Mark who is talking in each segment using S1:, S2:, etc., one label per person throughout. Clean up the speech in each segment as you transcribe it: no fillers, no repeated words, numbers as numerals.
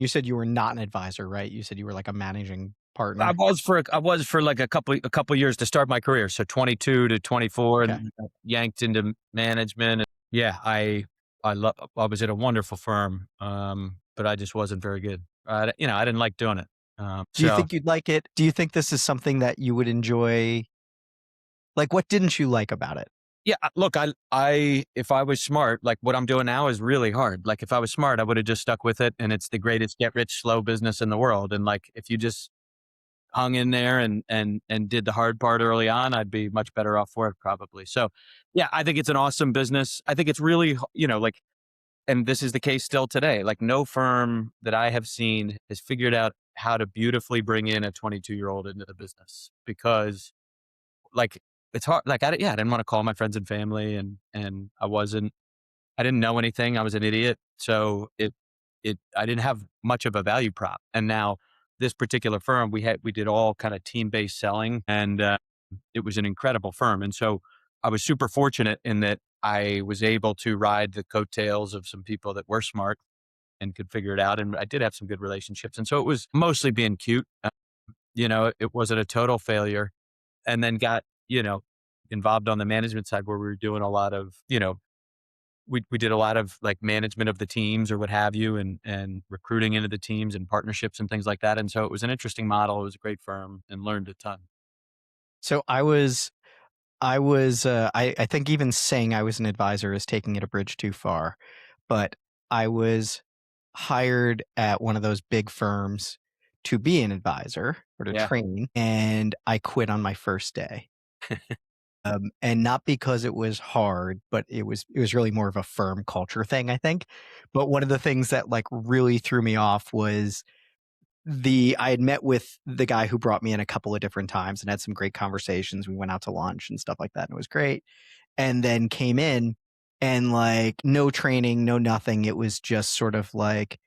S1: You said you were not an advisor, right? You said you were like a managing
S2: I
S1: partner.
S2: was for like a couple years to start my career. So 22 to 24
S1: Okay.
S2: and yanked into management. Yeah, I was at a wonderful firm. But I just wasn't very good. I didn't like doing it.
S1: Do you
S2: So
S1: think you'd like it? Do you think this is something that you would enjoy? Like, what didn't you like about it?
S2: yeah, look, if I was smart, like what I'm doing now is really hard. Like if I was smart, I would have just stuck with it, and it's the greatest get rich slow business in the world. And like if you just hung in there and did the hard part early on, I'd be much better off for it probably. So, yeah, I think it's an awesome business. I think it's really, like, and this is the case still today. Like no firm that I have seen has figured out how to beautifully bring in a 22-year-old into the business because like it's hard. Like I didn't want to call my friends and family and I didn't know anything. I was an idiot. So I didn't have much of a value prop. And now this particular firm, we did all kind of team-based selling and it was an incredible firm. And so I was super fortunate in that I was able to ride the coattails of some people that were smart and could figure it out. And I did have some good relationships. And so it was mostly being cute. It wasn't a total failure. And then got, involved on the management side where we were doing a lot of, we did a lot of like management of the teams or what have you and recruiting into the teams and partnerships and things like that. And so it was an interesting model. It was a great firm and learned a ton.
S1: So I think even saying I was an advisor is taking it a bridge too far, but I was hired at one of those big firms to be an advisor or to
S2: Yeah.
S1: train, and I quit on my first day. And not because it was hard, but it was really more of a firm culture thing, I think. But one of the things that like really threw me off was I had met with the guy who brought me in a couple of different times and had some great conversations. We went out to lunch and stuff like that, and it was great. And then came in and like no training, no nothing. It was just sort of like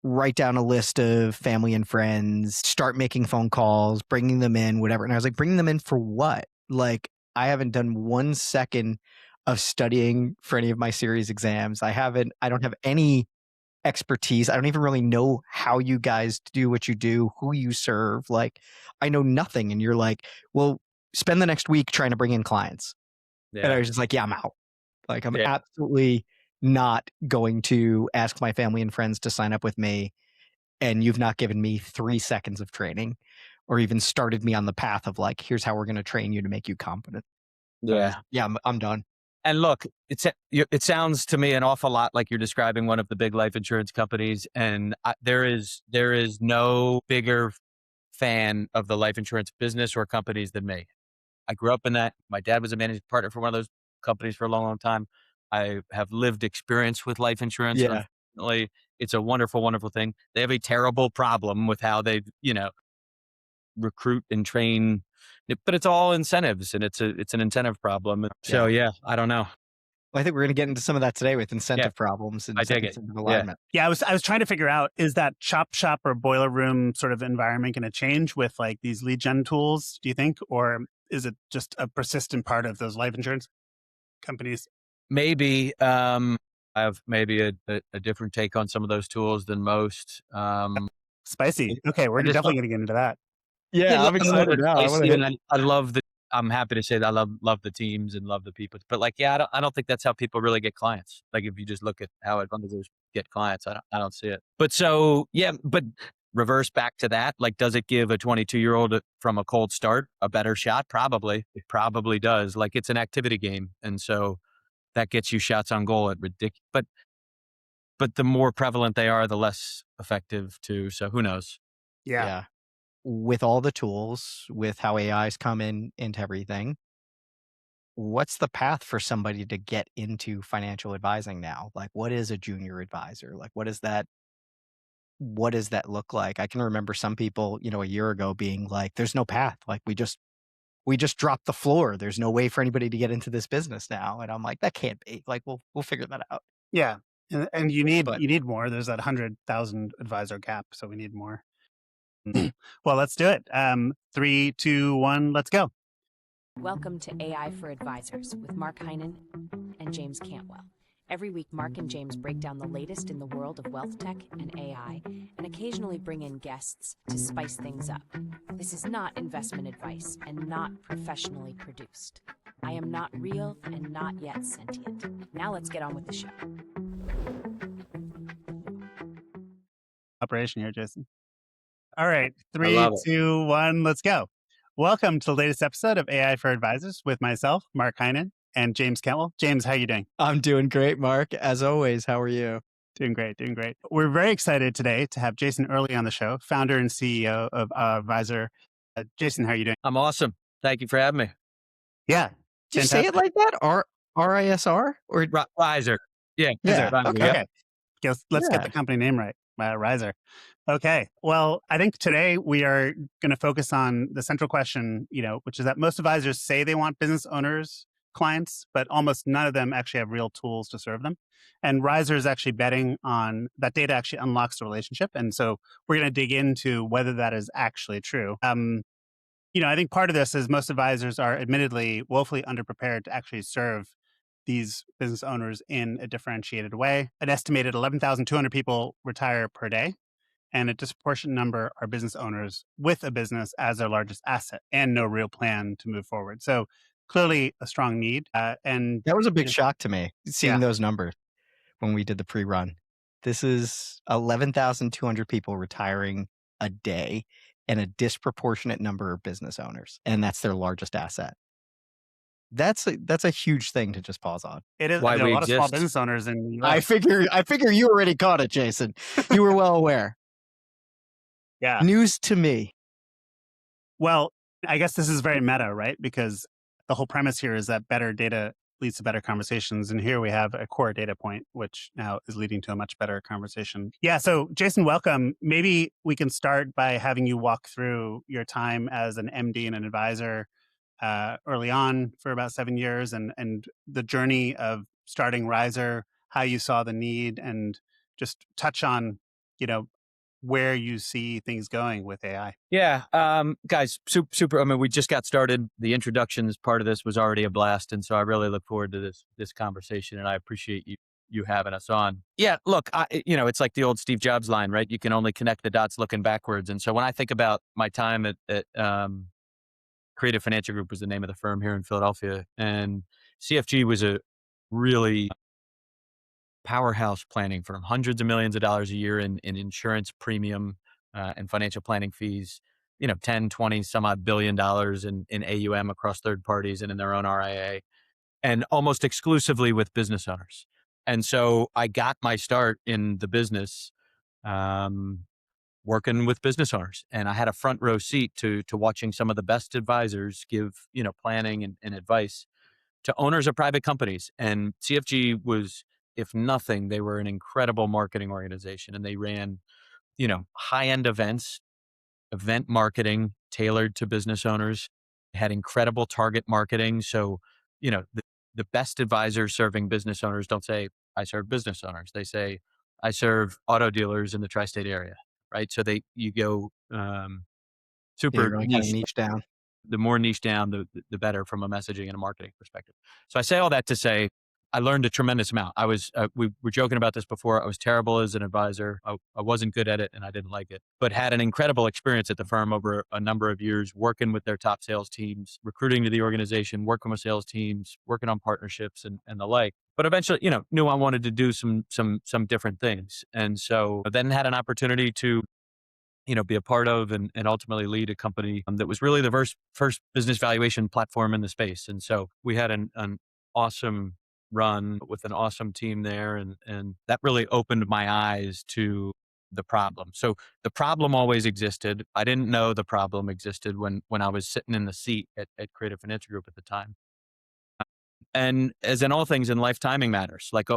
S1: write down a list of family and friends, start making phone calls, bringing them in, whatever. And I was like, bringing them in for what? Like, I haven't done 1 second of studying for any of my series exams. I don't have any expertise. I don't even really know how you guys do what you do, who you serve. Like, I know nothing. And you're like, well, spend the next week trying to bring in clients. And I
S2: Yeah.
S1: was just like, yeah, I'm out. Like, I'm
S2: Yeah.
S1: absolutely not going to ask my family and friends to sign up with me. And you've not given me 3 seconds of training or even started me on the path of like, here's how we're going to train you to make you competent. So
S2: Yeah.
S1: yeah, I'm done.
S2: And look, it sounds to me an awful lot like you're describing one of the big life insurance companies. And there is no bigger fan of the life insurance business or companies than me. I grew up in that. My dad was a managing partner for one of those companies for a long, long time. I have lived experience with life insurance. And
S1: Yeah.
S2: unfortunately, it's a wonderful, wonderful thing. They have a terrible problem with how they, recruit and train, but it's all incentives and it's an incentive problem. So
S1: Yeah.
S2: yeah, I don't know.
S1: Well, I think we're going to get into some of that today with
S2: Yeah,
S1: incentive problems and
S2: I dig it.
S1: incentive
S2: Yeah.
S1: alignment.
S3: Yeah, I was trying to figure out, is that chop shop or boiler room sort of environment going to change with like these lead gen tools, do you think? Or is it just a persistent part of those life insurance companies?
S2: Maybe I have maybe a different take on some of those tools than most.
S3: Spicy. Okay, we're
S2: I just
S3: definitely going to get into that.
S1: Yeah, I'm
S2: I love
S1: excited
S2: it
S1: now. I want to
S2: spicy,
S1: hit.
S2: and I love the. I'm happy to say that I love the teams and love the people. But like, yeah, I don't think that's how people really get clients. Like if you just look at how advisors get clients, I don't see it. But so yeah, but reverse back to that. Like, does it give a 22-year-old from a cold start a better shot? Probably. It probably does. Like it's an activity game, and so that gets you shots on goal at ridiculous. But the more prevalent they are, the less effective too. So who knows?
S3: Yeah.
S1: Yeah. With all the tools, with how AI's come into everything, what's the path for somebody to get into financial advising now? Like, what is a junior advisor? Like, what does that look like? I can remember some people, a year ago being like, there's no path. Like, we just dropped the floor. There's no way for anybody to get into this business now. And I'm like, that can't be. Like, we'll figure that out.
S3: Yeah. And you
S1: But
S3: need more. There's that 100,000 advisor gap. So we need more. Well, let's do it. 3, 2, 1, let's go.
S4: Welcome to AI for Advisors with Mark Heynen and James Cantwell. Every week, Mark and James break down the latest in the world of wealth tech and AI, and occasionally bring in guests to spice things up. This is not investment advice and not professionally produced. I am not real and not yet sentient. Now let's get on with the show.
S3: Operation here, Jason. All right,
S2: I
S3: 3,
S2: love it.
S3: 2, 1, let's go. Welcome to the latest episode of AI for Advisors with myself, Mark Heynen, and James Cantwell. James, how are you doing?
S1: I'm doing great, Mark. As always, how are you?
S3: Doing great, doing great. We're very excited today to have Jason Early on the show, founder and CEO of RISR. Jason, how are you doing?
S2: I'm awesome. Thank you for having me.
S3: Yeah,
S1: Did you say it
S3: fantastic.
S1: like that? RISR? Or
S2: Riser. Yeah.
S1: yeah,
S2: Riser,
S1: okay.
S3: Okay, let's get
S1: Yeah.
S3: the company name right, RISR. Okay, well, I think today we are going to focus on the central question, which is that most advisors say they want business owners, clients, but almost none of them actually have real tools to serve them. And RISR is actually betting on that data actually unlocks the relationship. And so we're going to dig into whether that is actually true. I think part of this is most advisors are admittedly woefully underprepared to actually serve these business owners in a differentiated way. An estimated 11,200 people retire per day, and a disproportionate number are business owners with a business as their largest asset and no real plan to move forward. So clearly a strong need. And
S1: That was a big shock to me, seeing
S3: yeah,
S1: those numbers when we did the pre-run. This is 11,200 people retiring a day and a disproportionate number of business owners, and that's their largest asset. That's a huge thing to just pause on.
S3: it is.
S2: Why
S3: There are a
S2: we
S3: lot of small
S2: exist.
S3: business owners in the
S1: I
S3: US.
S1: figure you already caught it, Jason. You were well aware.
S3: Yeah.
S1: News to me.
S3: Well, I guess this is very meta, right? Because the whole premise here is that better data leads to better conversations. And here we have a core data point, which now is leading to a much better conversation. Yeah. So, Jason, welcome. Maybe we can start by having you walk through your time as an MD and an advisor early on for about 7 years and the journey of starting RISR, how you saw the need, and just touch on, where you see things going with AI.
S2: Yeah. Guys, super. I mean, we just got started. The introductions part of this was already a blast. And so I really look forward to this conversation, and I appreciate you having us on. Yeah, look, it's like the old Steve Jobs line, right? You can only connect the dots looking backwards. And so when I think about my time at Creative Financial Group was the name of the firm here in Philadelphia, and CFG was a really powerhouse planning firm, hundreds of millions of dollars a year in insurance premium and financial planning fees, 10, 20, some odd $1 billion in AUM across third parties and in their own RIA, and almost exclusively with business owners. And so I got my start in the business working with business owners, and I had a front row seat to watching some of the best advisors give, planning and advice to owners of private companies. And CFG was, if nothing, they were an incredible marketing organization, and they ran, high-end event marketing tailored to business owners, had incredible target marketing. So, the best advisors serving business owners don't say, I serve business owners. They say, I serve auto dealers in the tri-state area, right? So you go
S1: Yeah,
S2: super
S1: you really kind of
S2: niche.
S1: niche down.
S2: The more niche down, the better from a messaging and a marketing perspective. So I say all that to say, I learned a tremendous amount. We were joking about this before. I was terrible as an advisor. I wasn't good at it, and I didn't like it, but had an incredible experience at the firm over a number of years, working with their top sales teams, recruiting to the organization, working with sales teams, working on partnerships and the like. But eventually, knew I wanted to do some different things. And so then had an opportunity to be a part of and ultimately lead a company that was really the first business valuation platform in the space. And so we had an awesome run with an awesome team there. And that really opened my eyes to the problem. So the problem always existed. I didn't know the problem existed when I was sitting in the seat at Creative Financial Group at the time. And as in all things in life, timing matters. Like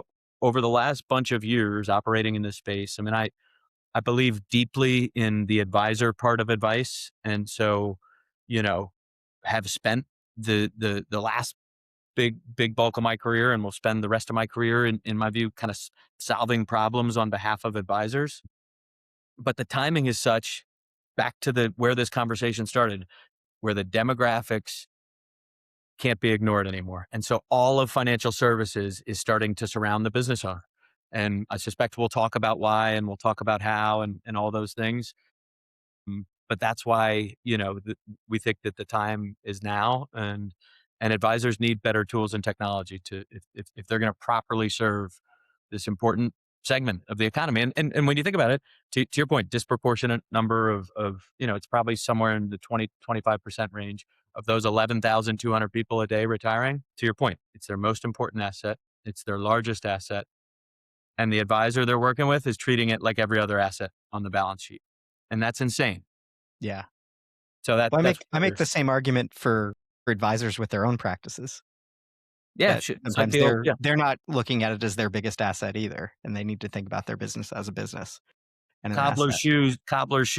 S2: over the last bunch of years operating in this space, I mean, I believe deeply in the advisor part of advice. And so, have spent the last big bulk of my career, and will spend the rest of my career in my view, kind of solving problems on behalf of advisors. But the timing is such, back to where this conversation started, where the demographics can't be ignored anymore. And so all of financial services is starting to surround the business owner. And I suspect we'll talk about why and we'll talk about how and all those things. But that's why, we think that the time is now, and advisors need better tools and technology to, if they're going to properly serve this important segment of the economy. And when you think about it, to your point, disproportionate number of, it's probably somewhere in the 20-25% range of those 11,200 people a day retiring. To your point, it's their most important asset. It's their largest asset. And the advisor they're working with is treating it like every other asset on the balance sheet. And that's insane.
S1: Yeah.
S2: So
S1: Well,
S2: that's
S1: I
S2: where
S1: make the same argument for advisors with their own practices.
S2: yeah,
S1: That
S2: it's like
S1: sometimes
S2: the old,
S1: they're not looking at it as their biggest asset either, and they need to think about their business as a business and an asset.
S2: cobbler's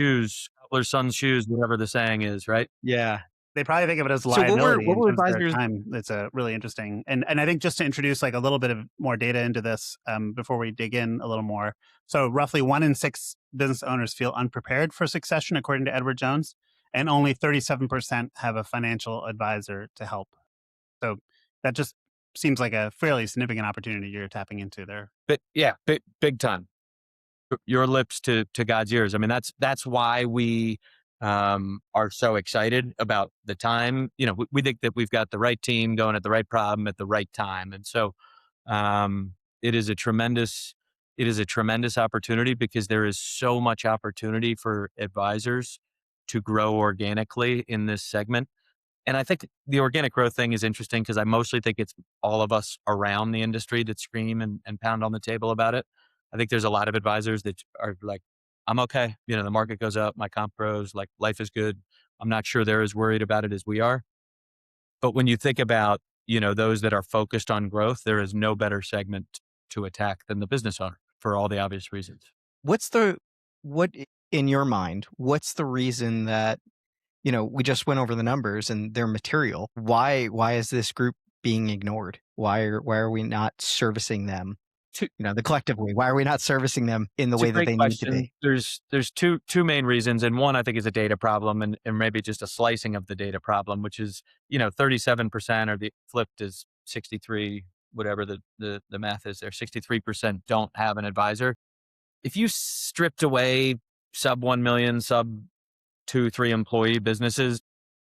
S2: son's shoes, whatever the saying is, right?
S1: Yeah.
S3: They probably think of it as
S1: So
S3: liability
S1: what
S3: in
S1: were
S3: terms of their
S1: advisors
S3: time. It's a really interesting, and I think just to introduce like a little bit of more data into this before we dig in a little more. So roughly 1 in 6 business owners feel unprepared for succession, according to Edward Jones, and only 37% have a financial advisor to help. So that just seems like a fairly significant opportunity you're tapping into there.
S2: But yeah, big time. Your lips to God's ears. I mean, that's why we are so excited about the time. We think that we've got the right team going at the right problem at the right time, and so um, it is a tremendous opportunity, because there is so much opportunity for advisors to grow organically in this segment. And I think the organic growth thing is interesting, because I mostly think it's all of us around the industry that scream and pound on the table about it. I think there's a lot of advisors that are like, I'm okay. The market goes up, my comp grows, like life is good. I'm not sure they're as worried about it as we are. But when you think about, those that are focused on growth, there is no better segment to attack than the business owner, for all the obvious reasons.
S1: What's the what in your mind, what's the reason that, we just went over the numbers and they're material. Why is this group being ignored? Why are we not servicing them,
S2: Two,
S1: the collective way? Why are we not servicing them in the
S2: It's a
S1: way that
S2: great
S1: they need to
S2: question.
S1: be?
S2: There's two main reasons, and one I think is a data problem, and maybe just a slicing of the data problem, which is 37%, or the flipped is 63, whatever the math is there. 63% don't have an advisor. If you stripped away sub 1 million, sub 2-3 employee businesses,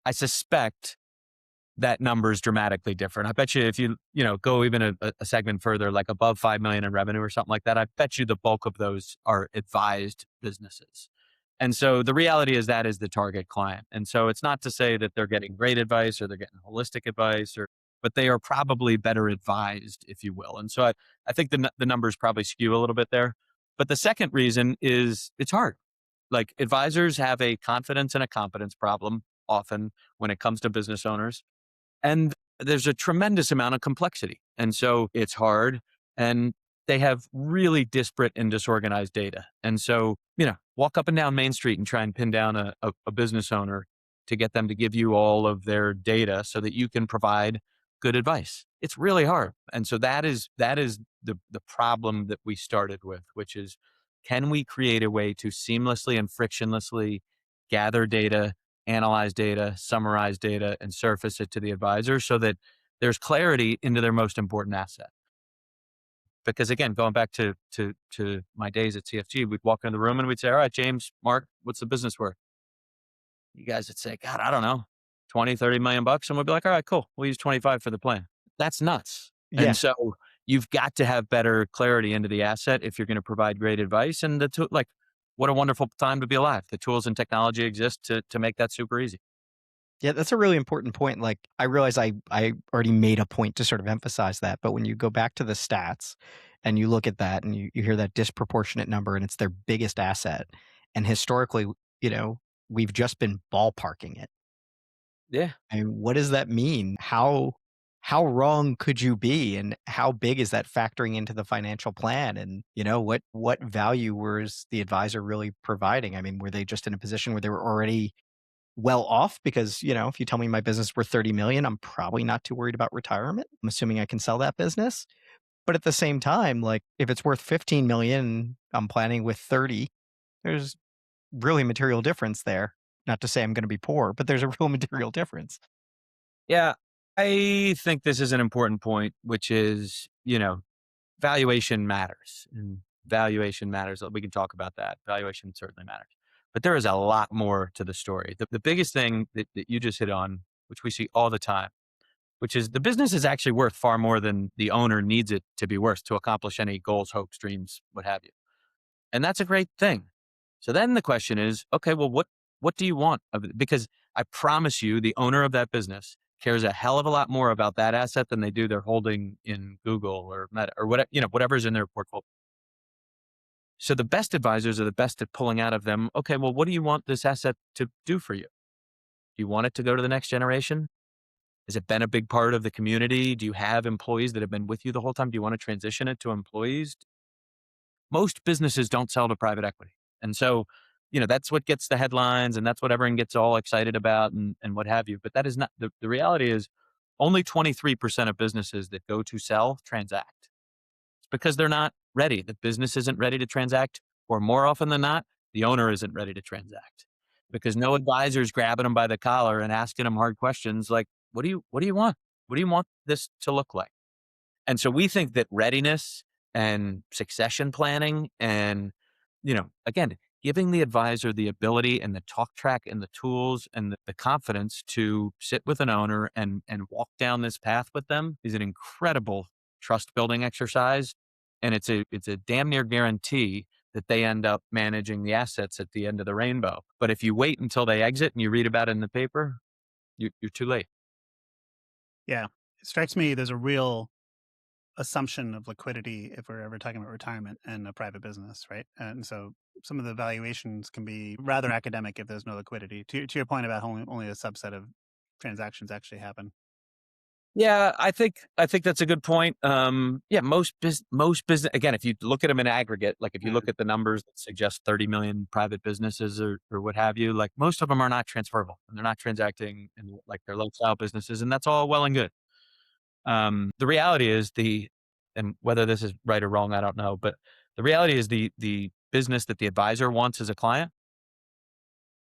S2: I suspect that number is dramatically different. I bet you if you go even a segment further, like above 5 million in revenue or something like that, I bet you the bulk of those are advised businesses. And so the reality is that is the target client. And so it's not to say that they're getting great advice or they're getting holistic advice, but they are probably better advised, if you will. And so I think the numbers probably skew a little bit there. But the second reason is it's hard. Like, advisors have a confidence and a competence problem often when it comes to business owners. And there's a tremendous amount of complexity. And so it's hard. And they have really disparate and disorganized data. And so, walk up and down Main Street and try and pin down a business owner to get them to give you all of their data so that you can provide good advice. It's really hard. And so that is the problem that we started with, which is, can we create a way to seamlessly and frictionlessly gather data, analyze data, summarize data, and surface it to the advisor so that there's clarity into their most important asset? Because again, going back to my days at CFG, we'd walk in the room and we'd say, all right, James, Mark, what's the business worth? You guys would say, God, I don't know, 20-30 million bucks. And we'd be like, all right, cool. We'll use 25 for the plan. That's nuts.
S1: Yeah.
S2: And so you've got to have better clarity into the asset if you're going to provide great advice. And what a wonderful time to be alive. The tools and technology exist to make that super easy.
S1: Yeah, that's a really important point. Like, I realize I already made a point to sort of emphasize that, but when you go back to the stats and you look at that and you hear that disproportionate number and it's their biggest asset, and historically, we've just been ballparking it.
S2: Yeah.
S1: And what does that mean? How wrong could you be, and how big is that factoring into the financial plan? And what value was the advisor really providing? I mean, were they just in a position where they were already well off? Because if you tell me my business is worth 30 million, I'm probably not too worried about retirement. I'm assuming I can sell that business. But at the same time, like, if it's worth 15 million, I'm planning with 30, there's really material difference there. Not to say I'm going to be poor, but there's a real material difference.
S2: Yeah. I think this is an important point, which is, valuation matters and valuation matters. We can talk about that. Valuation certainly matters, but there is a lot more to the story. The biggest thing that you just hit on, which we see all the time, which is the business is actually worth far more than the owner needs it to be worth to accomplish any goals, hopes, dreams, what have you. And that's a great thing. So then the question is, okay, well, what do you want of it? Because I promise you, the owner of that business cares a hell of a lot more about that asset than they do their holding in Google or Meta or whatever, whatever's in their portfolio. So the best advisors are the best at pulling out of them, okay, well, what do you want this asset to do for you? Do you want it to go to the next generation? Has it been a big part of the community? Do you have employees that have been with you the whole time? Do you want to transition it to employees? Most businesses don't sell to private equity. And so, that's what gets the headlines and that's what everyone gets all excited about and what have you. But that is not the reality is only 23% of businesses that go to sell transact. It's because they're not ready. The business isn't ready to transact, or more often than not, the owner isn't ready to transact because no advisor is grabbing them by the collar and asking them hard questions like, what do you want? What do you want this to look like? And so we think that readiness and succession planning and, again, giving the advisor the ability and the talk track and the tools and the confidence to sit with an owner and walk down this path with them is an incredible trust building exercise. And it's a damn near guarantee that they end up managing the assets at the end of the rainbow. But if you wait until they exit and you read about it in the paper, you're too late.
S3: Yeah. It strikes me there's a real assumption of liquidity if we're ever talking about retirement and a private business, right? And so some of the valuations can be rather academic if there's no liquidity. To your point about only a subset of transactions actually happen.
S2: Yeah, I think that's a good point. Yeah, most business again, if you look at them in aggregate, like if you look at the numbers that suggest 30 million private businesses or what have you, like most of them are not transferable and they're not transacting in like their lifestyle businesses, and that's all well and good. The reality is and whether this is right or wrong, I don't know, but the reality is the business that the advisor wants as a client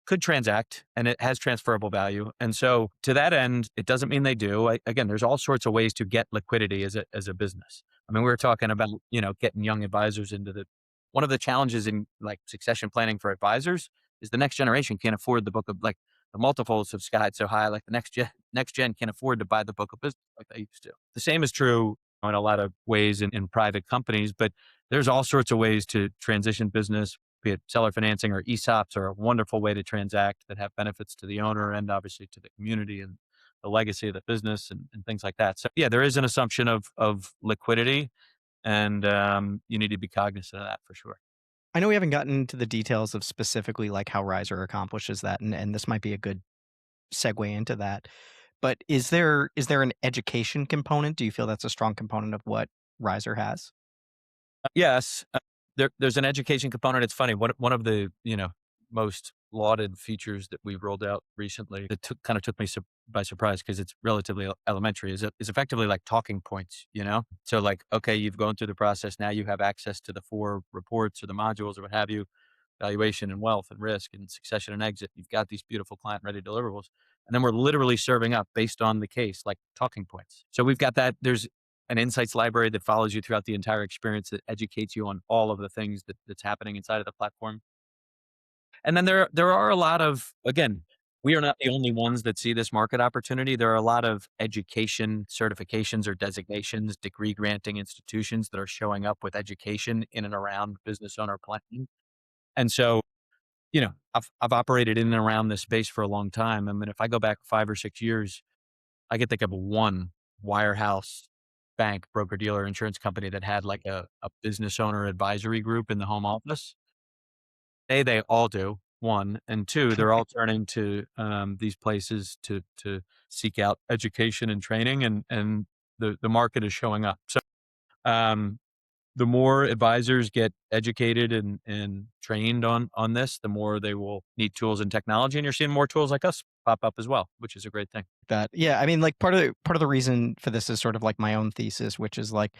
S2: could transact and it has transferable value. And so to that end, it doesn't mean they do. Again, there's all sorts of ways to get liquidity as a business. I mean, we were talking about, getting young advisors into one of the challenges in like succession planning for advisors is the next generation can't afford the book of like the multiples have skied so high, like the next gen can't afford to buy the book of business like they used to. The same is true in a lot of ways in private companies, but there's all sorts of ways to transition business, be it seller financing or ESOPs are a wonderful way to transact that have benefits to the owner and obviously to the community and the legacy of the business and things like that. So yeah, there is an assumption of liquidity and you need to be cognizant of that for sure.
S1: I know we haven't gotten into the details of specifically like how RISR accomplishes that, and this might be a good segue into that. But is there an education component? Do you feel that's a strong component of what RISR has?
S2: Yes, there's an education component. It's funny. One of the most lauded features that we rolled out recently that kind of took me by surprise because it's relatively elementary is effectively like talking points. So like okay, you've gone through the process. Now you have access to the 4 reports or the modules or what have you, valuation and wealth and risk and succession and exit. You've got these beautiful client ready deliverables. And then we're literally serving up based on the case, like talking points. So we've got that. There's an insights library that follows you throughout the entire experience that educates you on all of the things that's happening inside of the platform. And then there are a lot of, again, we are not the only ones that see this market opportunity. There are a lot of education certifications or designations, degree granting institutions that are showing up with education in and around business owner planning. And so I've operated in and around this space for a long time. I mean, if I go back 5 or 6 years, I could think of one wirehouse bank, broker dealer, insurance company that had like a business owner advisory group in the home office. They all do. One and two, they're all turning to these places to seek out education and training, and the market is showing up. So um, the more advisors get educated and trained on this, the more they will need tools and technology. And you're seeing more tools like us pop up as well, which is a great thing.
S1: That yeah, I mean, like part of the reason for this is sort of like my own thesis, which is like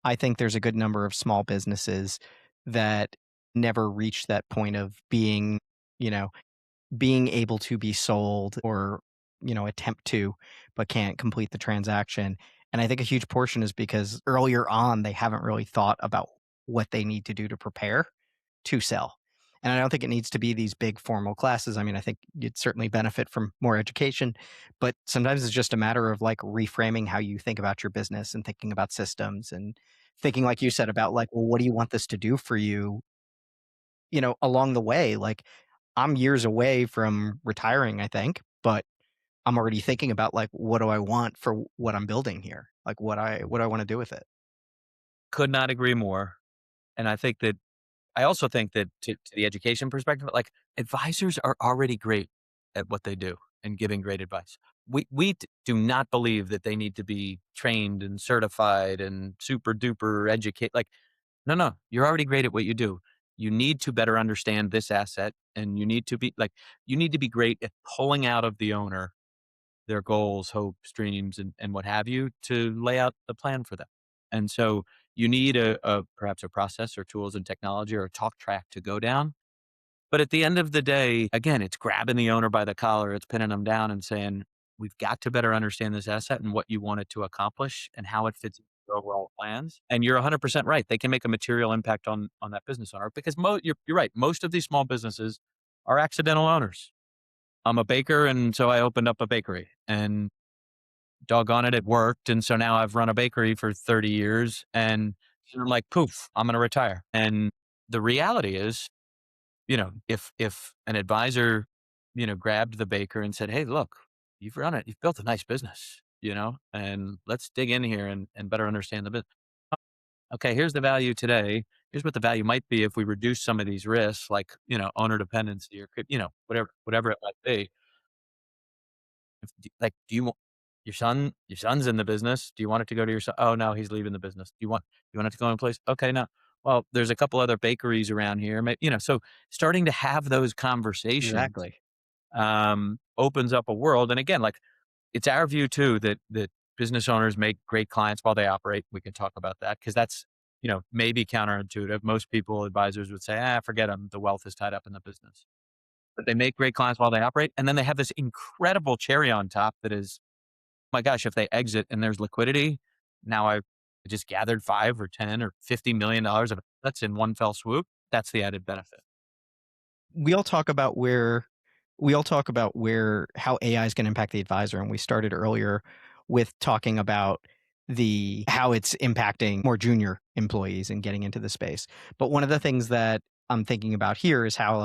S1: I think there's a good number of small businesses that never reach that point of being, you know, being able to be sold or attempt to, but can't complete the transaction. And I think a huge portion is because earlier on, they haven't really thought about what they need to do to prepare to sell. And I don't think it needs to be these big formal classes. I mean, I think you'd certainly benefit from more education, but sometimes it's just a matter of like reframing how you think about your business and thinking about systems and thinking, like you said, about like, well, what do you want this to do for you, along the way? Like, I'm years away from retiring, I think, but I'm already thinking about like, what do I want for what I'm building here? Like, what do I want to do with it?
S2: Could not agree more. And I also think that to the education perspective, like advisors are already great at what they do and giving great advice. We do not believe that they need to be trained and certified and super duper educate. Like, no, no, you're already great at what you do. You need to better understand this asset, and you need to be great at pulling out of the owner their goals, hopes, dreams, and what have you to lay out the plan for them. And so you need perhaps a process or tools and technology or a talk track to go down. But at the end of the day, again, it's grabbing the owner by the collar, it's pinning them down and saying, we've got to better understand this asset and what you want it to accomplish and how it fits into your overall plans. And you're 100% right. They can make a material impact on that business owner because you're right. Most of these small businesses are accidental owners. I'm a baker, and so I opened up a bakery, and doggone it, it worked. And so now I've run a bakery for 30 years, and I'm like, poof, I'm going to retire. And the reality is, if an advisor, grabbed the baker and said, hey, look, you've built a nice business, and let's dig in here and better understand the business. Okay, here's the value today. Here's what the value might be if we reduce some of these risks, like, owner dependency or, whatever it might be. Do you want your son's in the business. Do you want it to go to your son? Oh, no, he's leaving the business. Do you want it to go in place? Okay, no. Well, there's a couple other bakeries around here. So starting to have those conversations,
S1: Exactly.
S2: opens up a world. And again, like it's our view too that business owners make great clients while they operate. We can talk about that because that's, maybe counterintuitive. Most people, advisors would say, forget them. The wealth is tied up in the business. But they make great clients while they operate. And then they have this incredible cherry on top that is, my gosh, if they exit and there's liquidity, now I've just gathered 5 or 10 or $50 million of assets in one fell swoop. That's the added benefit.
S1: we all talk about where how AI is going to impact the advisor, and we started earlier with talking about the how it's impacting more junior employees and getting into the space. But one of the things that I'm thinking about here is how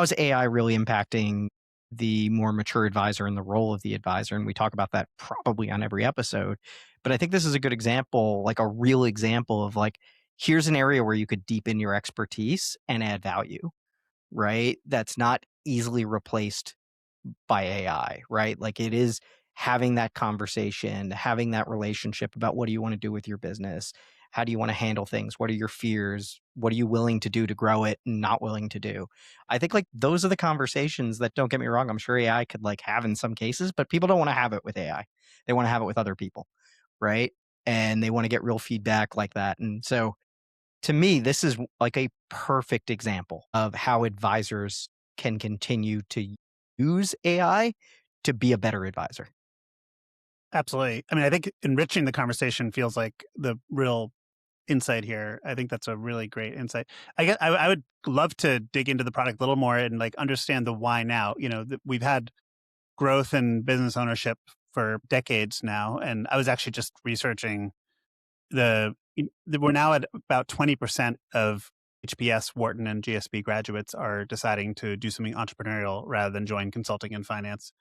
S1: is AI really impacting the more mature advisor and the role of the advisor? And we talk about that probably on every episode. But I think this is a good example, like a real example of like, here's an area where you could deepen your expertise and add value, right? That's not easily replaced by AI, right? Like it is having that conversation, having that relationship about what do you want to do with your business? How do you want to handle things? What are your fears? What are you willing to do to grow it and not willing to do? I think like those are the conversations that, don't get me wrong, I'm sure AI could like have in some cases, but people don't want to have it with AI. They want to have it with other people, right? And they want to get real feedback like that. And so to me, this is like a perfect example of how advisors can continue to use AI to be a better advisor.
S3: Absolutely. I mean, I think enriching the conversation feels like the real insight here. I think that's a really great insight. I would love to dig into the product a little more and like understand the why now. We've had growth in business ownership for decades now, and I was actually just researching we're now at about 20% of HBS, Wharton, and GSB graduates are deciding to do something entrepreneurial rather than join consulting and finance.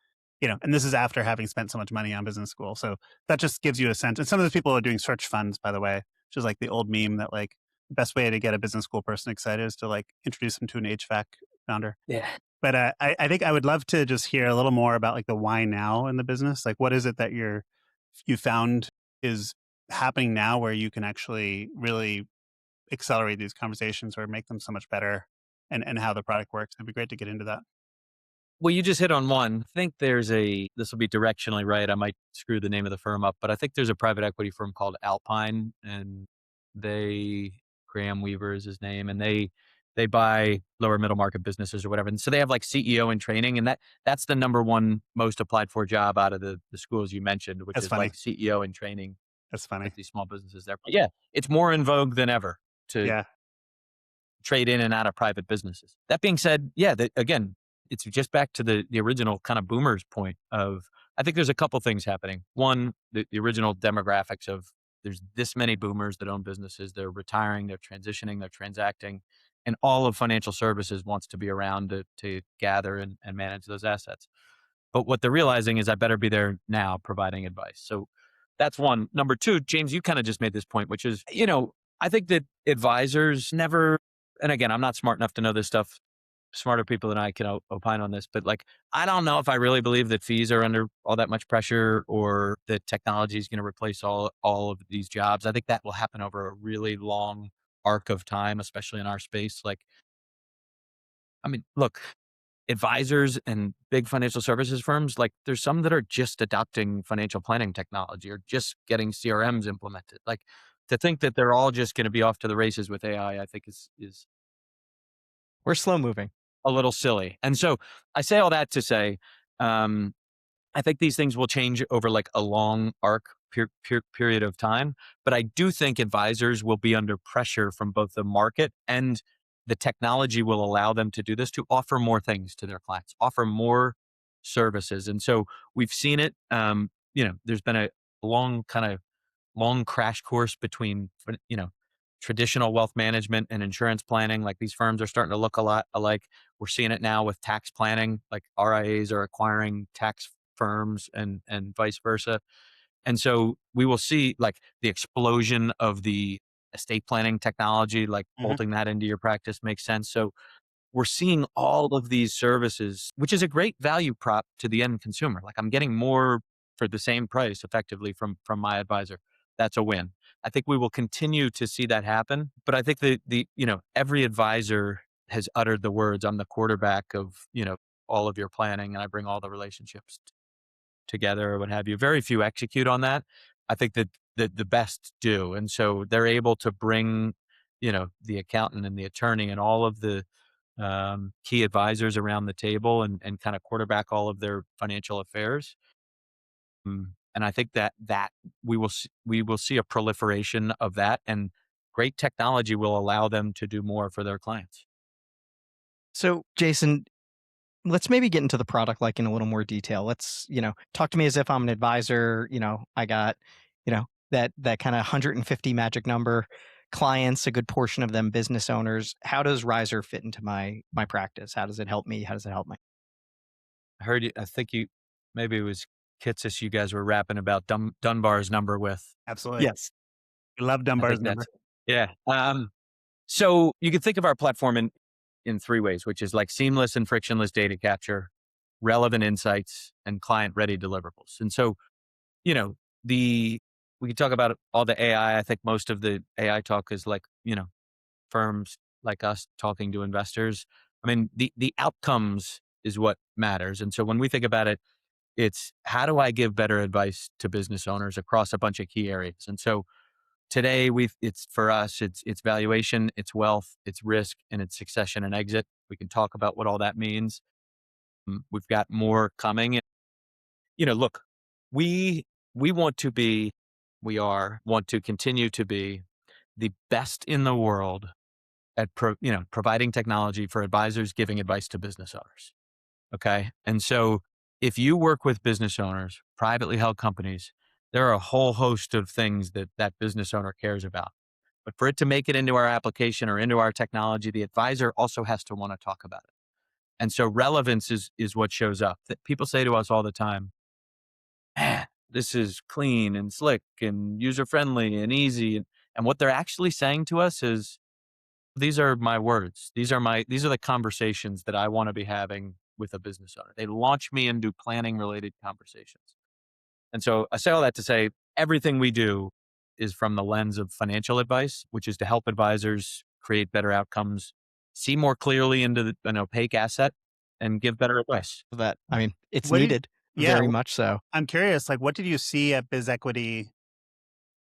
S3: And this is after having spent so much money on business school. So that just gives you a sense. And some of those people are doing search funds, by the way, which is like the old meme that like the best way to get a business school person excited is to like introduce them to an HVAC founder.
S1: Yeah.
S3: But I think I would love to just hear a little more about like the why now in the business. Like, what is it that you found is happening now where you can actually really accelerate these conversations or make them so much better, and how the product works? It'd be great to get into that.
S2: Well, you just hit on one. I think this will be directionally right. I might screw the name of the firm up, but I think there's a private equity firm called Alpine, and Graham Weaver is his name, and they buy lower middle market businesses or whatever. And so they have like CEO in training, and that's the number one most applied for job out of the schools you mentioned, which
S3: That's
S2: is
S3: funny.
S2: like CEO in training
S3: That's funny.
S2: with these small businesses there. But yeah, it's more in vogue than ever to
S3: Yeah.
S2: trade in and out of private businesses. That being said, yeah, again, it's just back to the original kind of boomers point of, I think there's a couple things happening. One, the original demographics of there's this many boomers that own businesses. They're retiring, they're transitioning, they're transacting, and all of financial services wants to be around to gather and manage those assets. But what they're realizing is I better be there now providing advice. So that's one. Number two, James, you kind of just made this point, which is, I think that advisors never, and again, I'm not smart enough to know this stuff. Smarter people than I can opine on this, but like, I don't know if I really believe that fees are under all that much pressure or that technology is going to replace all of these jobs. I think that will happen over a really long arc of time, especially in our space. Like, I mean, look, advisors and big financial services firms, like there's some that are just adopting financial planning technology or just getting CRMs implemented. Like to think that they're all just going to be off to the races with AI, I think is
S1: We're slow moving.
S2: a little silly. And so I say all that to say, I think these things will change over like a long arc period of time. But I do think advisors will be under pressure from both the market and the technology will allow them to do this, to offer more things to their clients, offer more services. And so we've seen it, there's been a long kind of long crash course between, traditional wealth management and insurance planning. Like these firms are starting to look a lot alike. We're seeing it now with tax planning, like RIAs are acquiring tax firms and vice versa. And so we will see like the explosion of the estate planning technology, like
S3: Mhm.
S2: bolting that into your practice makes sense. So we're seeing all of these services, which is a great value prop to the end consumer. Like I'm getting more for the same price effectively from my advisor. That's a win. I think we will continue to see that happen. But I think every advisor has uttered the words, I'm the quarterback of, all of your planning and I bring all the relationships together or what have you. Very few execute on that. I think that the best do. And so they're able to bring, the accountant and the attorney and all of the key advisors around the table and kind of quarterback all of their financial affairs. And I think that we will see a proliferation of that, and great technology will allow them to do more for their clients.
S1: So, Jason, let's maybe get into the product like in a little more detail. Let's, talk to me as if I'm an advisor. I got, that kind of 150 magic number clients, a good portion of them business owners. How does Riser fit into my practice? How does it help me? How does it help me?
S2: I heard you. I think maybe it was Kitsis. You guys were rapping about Dunbar's number with.
S3: Absolutely.
S1: Yes.
S3: We love
S2: I
S3: Dunbar's
S2: think
S3: number.
S2: that's yeah. So you can think of our platform in three ways, which is like seamless and frictionless data capture, relevant insights, and client-ready deliverables. And so, you know, we can talk about all the AI. I think most of the AI talk is like, firms like us talking to investors. I mean, the outcomes is what matters. And so when we think about it, it's how do I give better advice to business owners across a bunch of key areas? And so today it's for us, it's valuation, it's wealth, it's risk, and it's succession and exit. We can talk about what all that means. We've got more coming. Look, we we want to be, want to continue to be the best in the world at providing technology for advisors giving advice to business owners. Okay. And so if you work with business owners, privately held companies, there are a whole host of things that that business owner cares about. But for it to make it into our application or into our technology, the advisor also has to want to talk about it. And so relevance is what shows up. That people say to us all the time, man, this is clean and slick and user friendly and easy. And what they're actually saying to us is, these are my words. These are the conversations that I want to be having with a business owner. They launch me into planning related conversations. And so I say all that to say everything we do is from the lens of financial advice, which is to help advisors create better outcomes, see more clearly into an opaque asset, and give better advice.
S1: That, I mean, it's
S3: What did
S1: needed,
S3: yeah,
S1: very much so.
S3: I'm curious, like what did you see at Biz Equity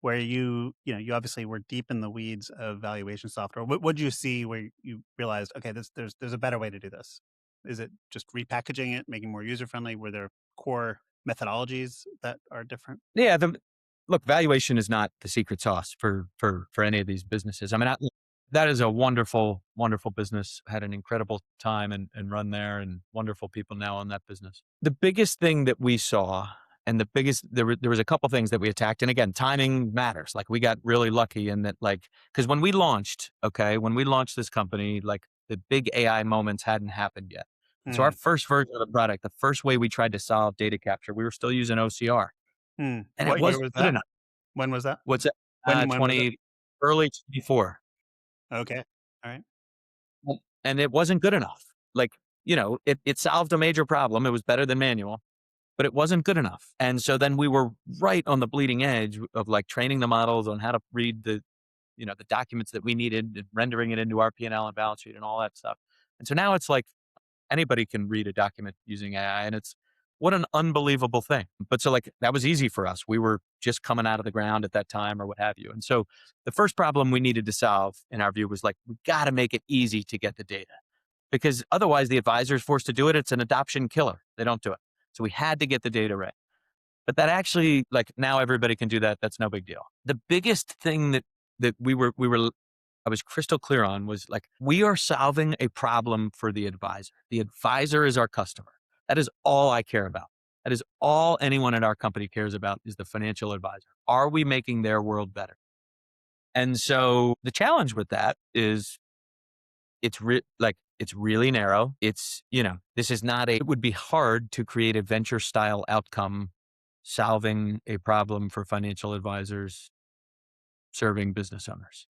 S3: where you obviously were deep in the weeds of valuation software. What did you see where you realized, okay, there's a better way to do this? Is it just repackaging it, making it more user friendly? Were there core methodologies that are different?
S2: Yeah, look, valuation is not the secret sauce for any of these businesses. I mean, that is a wonderful, wonderful business. Had an incredible time and run there, and wonderful people now on that business. The biggest thing that we saw, and there was a couple things that we attacked, and again, timing matters. Like we got really lucky in that, like, because when we launched this company, like the big AI moments hadn't happened yet. And so our
S3: Mm.
S2: first version of the product, the first way we tried to solve data capture, we were still using OCR. And it
S3: What year
S2: wasn't
S3: was
S2: good
S3: that?
S2: enough.
S3: When was that?
S2: What's that?
S3: When was it?
S2: Early 24.
S3: Okay. All right.
S2: And it wasn't good enough. Like, it solved a major problem. It was better than manual, but it wasn't good enough. And so then we were right on the bleeding edge of like training the models on how to read the documents that we needed and rendering it into our P&L and balance sheet and all that stuff. And so now it's like anybody can read a document using AI, and it's what an unbelievable thing. But so like that was easy for us. We were just coming out of the ground at that time or what have you. And so the first problem we needed to solve in our view was like, we got to make it easy to get the data, because otherwise the advisor is forced to do it. It's an adoption killer. They don't do it. So we had to get the data right. But that actually, like, now everybody can do that. That's no big deal. The biggest thing that I was crystal clear on was like, we are solving a problem for the advisor. The advisor is our customer. That is all I care about. That is all anyone at our company cares about, is the financial advisor. Are we making their world better? And so the challenge with that is it's really narrow. It would be hard to create a venture style outcome solving a problem for financial advisors serving business owners.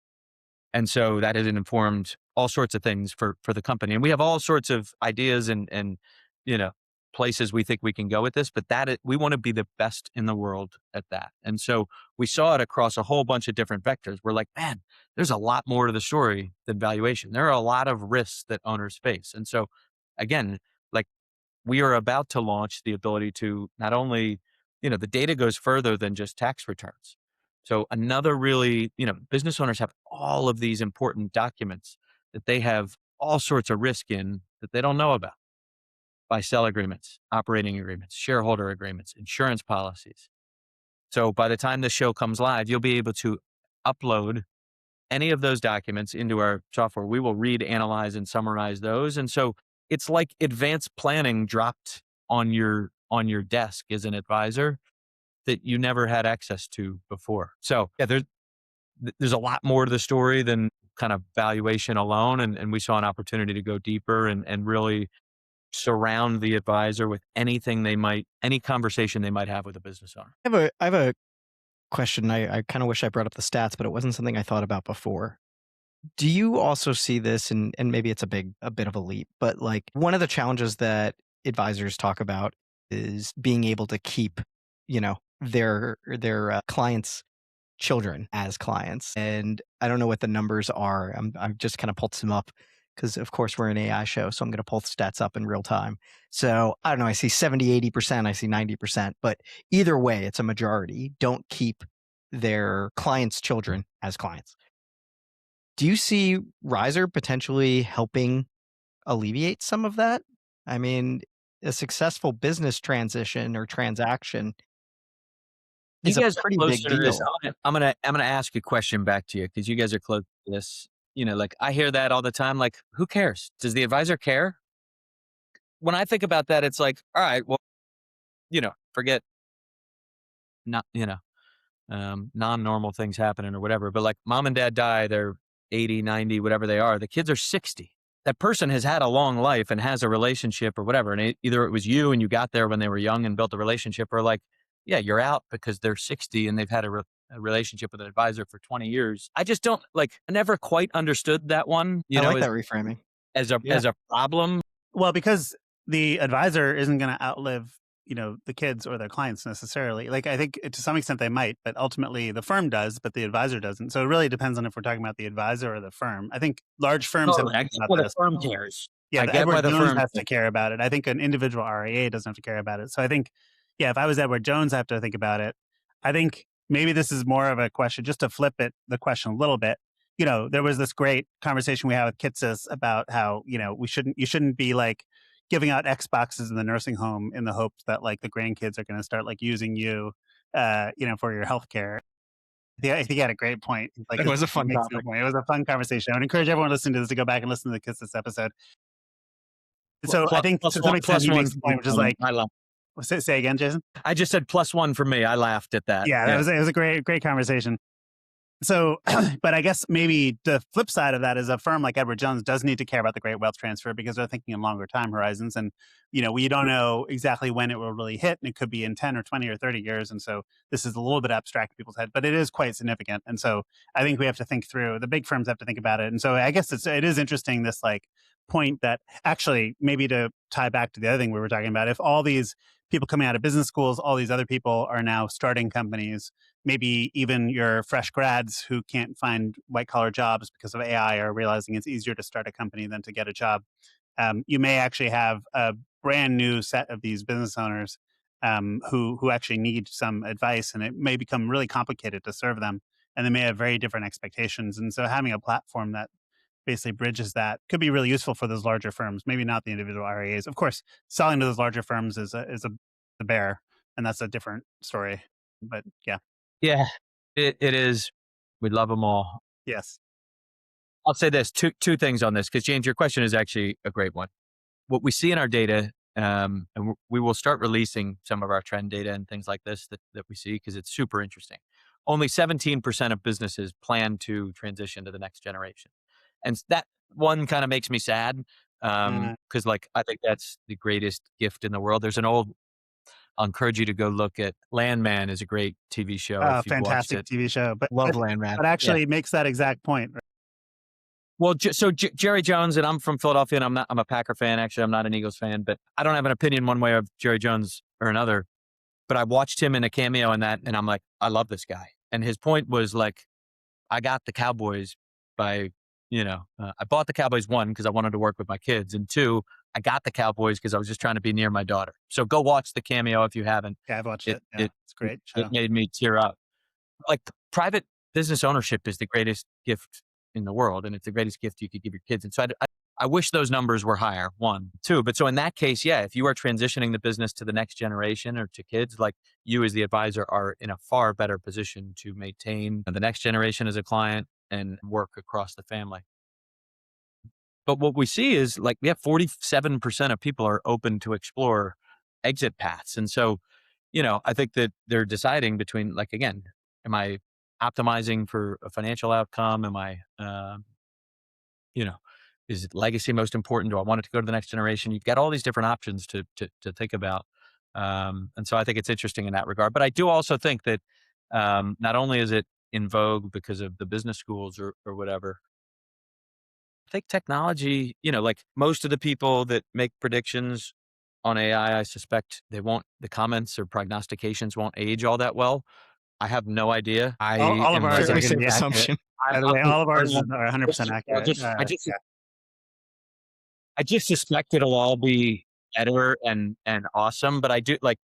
S2: And so that has informed all sorts of things for the company. And we have all sorts of ideas and places we think we can go with this, but we want to be the best in the world at that. And so we saw it across a whole bunch of different vectors. We're like, man, there's a lot more to the story than valuation. There are a lot of risks that owners face. And so again, like, we are about to launch the ability to not only, the data goes further than just tax returns. So another really, business owners have all of these important documents that they have all sorts of risk in that they don't know about: buy-sell agreements, operating agreements, shareholder agreements, insurance policies. So by the time the show comes live, you'll be able to upload any of those documents into our software. We will read, analyze, and summarize those. And so it's like advanced planning dropped on your desk as an advisor that you never had access to before. So yeah, there's a lot more to the story than kind of valuation alone. And we saw an opportunity to go deeper and really surround the advisor with any conversation they might have with a business owner.
S1: I have a question. I kind of wish I brought up the stats, but it wasn't something I thought about before. Do you also see this, and maybe it's a bit of a leap, but like one of the challenges that advisors talk about is being able to keep, their clients' children as clients. And I don't know what the numbers are. I've just kind of pulled some up because of course we're an AI show. So I'm going to pull the stats up in real time. So I don't know, I see 70, 80%, I see 90%, but either way, it's a majority don't keep their clients' children as clients. Do you see RISR potentially helping alleviate some of that? I mean, a successful business transition or transaction
S2: You
S1: is a
S2: guys are
S1: pretty big
S2: closer to this.
S1: deal.
S2: I'm gonna ask a question back to you because you guys are close to this. Like I hear that all the time. Like, who cares? Does the advisor care? When I think about that, it's like, all right, well, forget not, non-normal things happening or whatever. But like mom and dad die, they're 80, 90, whatever they are. The kids are 60. That person has had a long life and has a relationship or whatever. And either it was you and you got there when they were young and built a relationship, or like, yeah, you're out because they're 60 and they've had a relationship with an advisor for 20 years. I just don't I never quite understood that one,
S1: I like that reframing.
S2: as
S1: Yeah.
S2: a problem.
S3: Well, because the advisor isn't going to outlive, the kids or their clients necessarily. Like, I think to some extent they might, but ultimately the firm does, but the advisor doesn't. So it really depends on if we're talking about the advisor or the firm. I think large firms have
S2: I
S3: to think
S2: get
S3: about
S2: why the
S3: this.
S2: firm cares.
S3: Yeah,
S2: I
S3: the
S2: get why
S3: Edward
S2: the
S3: Jones
S2: firm
S3: has to care about it. I think an individual RIA doesn't have to care about it. So I think, yeah, if I was Edward Jones, I have to think about it. I think maybe this is more of a question, just to flip the question a little bit. There was this great conversation we had with Kitsis about how, you shouldn't be like giving out Xboxes in the nursing home in the hopes that like the grandkids are going to start like using you, for your healthcare. Yeah, I think he had a great point. Like,
S1: It was a
S3: it
S1: fun
S3: makes no
S1: topic.
S3: point. It was a fun conversation. I would encourage everyone listening to this to go back and listen to the Kiss This episode. So I think to some extent he
S2: one
S3: makes
S2: for
S3: the
S2: me,
S3: point, which is like,
S2: I love.
S3: say again, Jason.
S2: I just said +1 for me. I laughed at that.
S3: Yeah, it was a great conversation. So, but I guess maybe the flip side of that is a firm like Edward Jones does need to care about the great wealth transfer because they're thinking in longer time horizons. And, we don't know exactly when it will really hit. And it could be in 10 or 20 or 30 years. And so this is a little bit abstract in people's head, but it is quite significant. And so I think we have to think through, the big firms have to think about it. And so I guess it is interesting, this like point that actually, maybe to tie back to the other thing we were talking about, if all these people coming out of business schools, all these other people are now starting companies, maybe even your fresh grads who can't find white collar jobs because of AI are realizing it's easier to start a company than to get a job. You may actually have a brand new set of these business owners who actually need some advice, and it may become really complicated to serve them, and they may have very different expectations. And so having a platform that basically bridges that could be really useful for those larger firms, maybe not the individual RIAs. Of course, selling to those larger firms is a bear, and that's a different story. But yeah.
S2: Yeah, it is. We love them all.
S3: Yes.
S2: I'll say this, two things on this, because James, your question is actually a great one. What we see in our data, and we will start releasing some of our trend data and things like this that we see, because it's super interesting. Only 17% of businesses plan to transition to the next generation. And that one kind of makes me sad, because like, I think that's the greatest gift in the world. I'll encourage you to go look at Landman is a great TV show if you've watched
S3: Fantastic
S2: it.
S3: TV show. But
S1: Love Landman.
S3: but actually makes that exact point. Right?
S2: Well, Jerry Jones, and I'm from Philadelphia, and I'm a Packer fan. Actually, I'm not an Eagles fan, but I don't have an opinion one way of Jerry Jones or another. But I watched him in a cameo in that, and I'm like, I love this guy. And his point was like, I got the Cowboys by, I bought the Cowboys, one, because I wanted to work with my kids, and two, I got the Cowboys because I was just trying to be near my daughter. So go watch the cameo if you haven't.
S3: Yeah, I've watched it. Yeah, it's great show.
S2: It made me tear up. Like, private business ownership is the greatest gift in the world, and it's the greatest gift you could give your kids. And so I wish those numbers were higher, one. Two, but so in that case, yeah, if you are transitioning the business to the next generation or to kids, like, you as the advisor are in a far better position to maintain the next generation as a client and work across the family. But what we see is, like, we have 47% of people are open to explore exit paths. And so, I think that they're deciding between, like, again, am I optimizing for a financial outcome? Am I, is legacy most important? Do I want it to go to the next generation? You've got all these different options to think about. And so I think it's interesting in that regard. But I do also think that not only is it in vogue because of the business schools or whatever, I think technology, like most of the people that make predictions on AI, I suspect the comments or prognostications won't age all that well. I have no idea.
S3: All of ours are
S1: Certainly
S3: going to
S1: safe
S3: be accurate.
S1: assumption.
S3: By the way, all of ours are 100% accurate.
S2: I just suspect it'll all be better and awesome. But I do, like,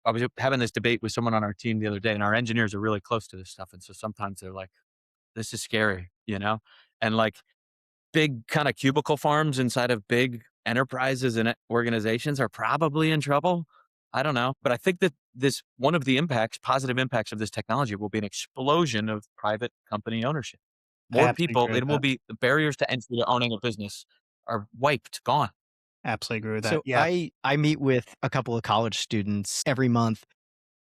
S2: I was having this debate with someone on our team the other day, and our engineers are really close to this stuff. And so sometimes they're like, this is scary, and like, big kind of cubicle farms inside of big enterprises and organizations are probably in trouble. I don't know. But I think that one of the positive impacts of this technology will be an explosion of private company ownership. More people, it will be, the barriers to entry to owning a business are wiped, gone.
S3: Absolutely agree with that.
S1: So
S3: Yeah.
S1: I meet with a couple of college students every month,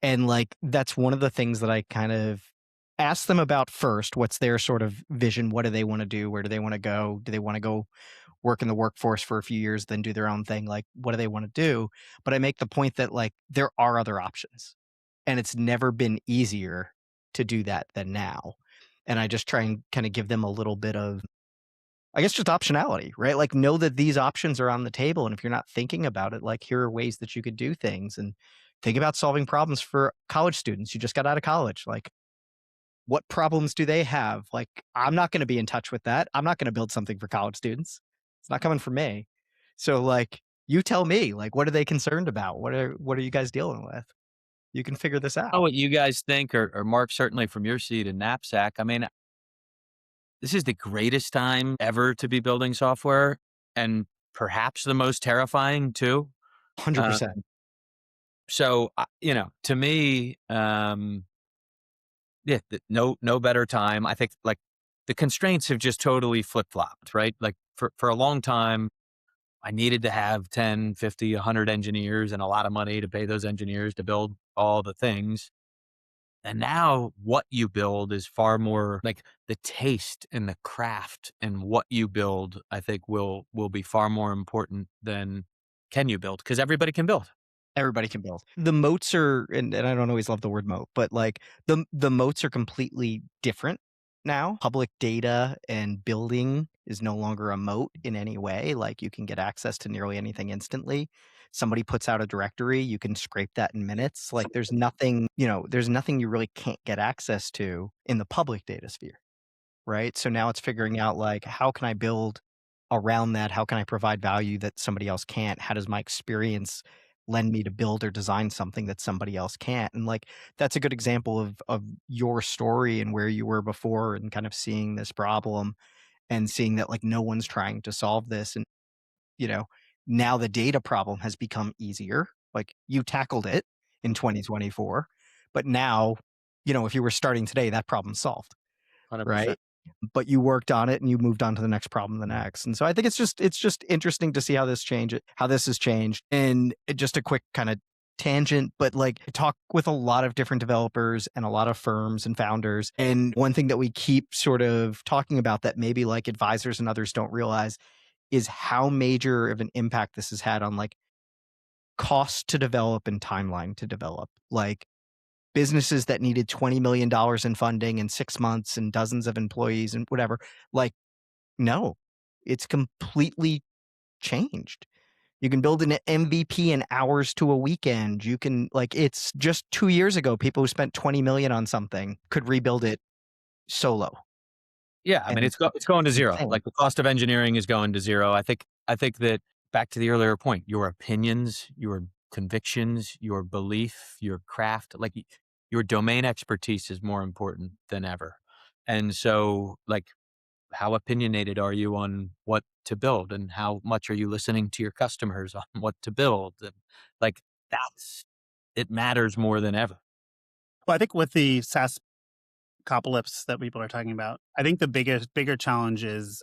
S1: and like, that's one of the things that I kind of ask them about first. What's their sort of vision? What do they want to do? Where do they want to go? Do they want to go work in the workforce for a few years, then do their own thing? Like, what do they want to do? But I make the point that, like, there are other options, and it's never been easier to do that than now. And I just try and kind of give them a little bit of, I guess, just optionality, right? Like, know that these options are on the table. And if you're not thinking about it, like, here are ways that you could do things, and think about solving problems for college students. You just got out of college. Like, what problems do they have? Like, I'm not going to be in touch with that. I'm not going to build something for college students. It's not coming from me. So, like, you tell me, like, what are they concerned about? What are you guys dealing with? You can figure this
S2: know
S1: out.
S2: what you guys think, or Mark, certainly from your seat in Knapsack. I mean, this is the greatest time ever to be building software, and perhaps the most terrifying too. Uh,
S1: 100%.
S2: so, to me, yeah, no better time. I think like the constraints have just totally flip flopped, right? Like for a long time, I needed to have 10, 50, 100 engineers and a lot of money to pay those engineers to build all the things. And now what you build is far more like the taste and the craft, and what you build, I think will be far more important than can you build, because everybody can build.
S1: Everybody can build. The moats are, and I don't always love the word moat, but like the moats are completely different now. Public data and building is no longer a moat in any way. Like you can get access to nearly anything instantly. Somebody puts out a directory, you can scrape that in minutes. Like there's nothing, there's nothing you really can't get access to in the public data sphere. Right? So now it's figuring out like, how can I build around that? How can I provide value that somebody else can't? How does my experience lend me to build or design something that somebody else can't? And like, that's a good example of your story and where you were before, and kind of seeing this problem and seeing that like no one's trying to solve this. And, you know, now the data problem has become easier. Like you tackled it in 2024, but now, if you were starting today, that problem's solved.
S2: 100%.
S1: Right? But you worked on it and you moved on to the next problem, the next. And so I think it's just interesting to see how this has changed. And just a quick kind of tangent, but like I talk with a lot of different developers and a lot of firms and founders. And one thing that we keep sort of talking about that maybe like advisors and others don't realize is how major of an impact this has had on like cost to develop and timeline to develop. Like businesses that needed $20 million in funding in 6 months and dozens of employees and whatever, like, no, it's completely changed. You can build an MVP in hours to a weekend. You can like, it's just 2 years ago, people who spent 20 million on something could rebuild it solo.
S2: Yeah, I mean,
S1: And
S2: it's going to
S1: it's
S2: zero.
S1: insane.
S2: Like the cost of engineering is going to zero. I think that, back to the earlier point, your opinions, your convictions, your belief, your craft, like your domain expertise is more important than ever. And so, like, how opinionated are you on what to build, and how much are you listening to your customers on what to build? And like it matters more than ever.
S3: Well, I think with the SaaS apocalypse that people are talking about, I think the bigger challenge is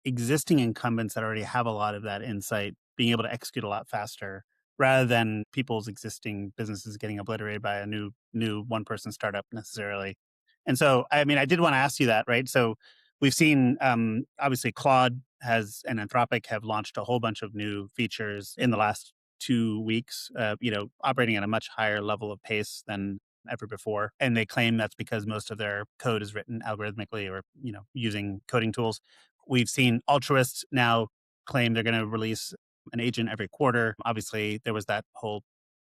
S3: existing incumbents that already have a lot of that insight being able to execute a lot faster, rather than people's existing businesses getting obliterated by a new one person startup necessarily. And so, I mean, I did want to ask you that, right? So we've seen obviously Claude has and Anthropic have launched a whole bunch of new features in the last 2 weeks, operating at a much higher level of pace than ever before. And they claim that's because most of their code is written algorithmically or, using coding tools. We've seen altruists now claim they're going to release an agent every quarter. Obviously, there was that whole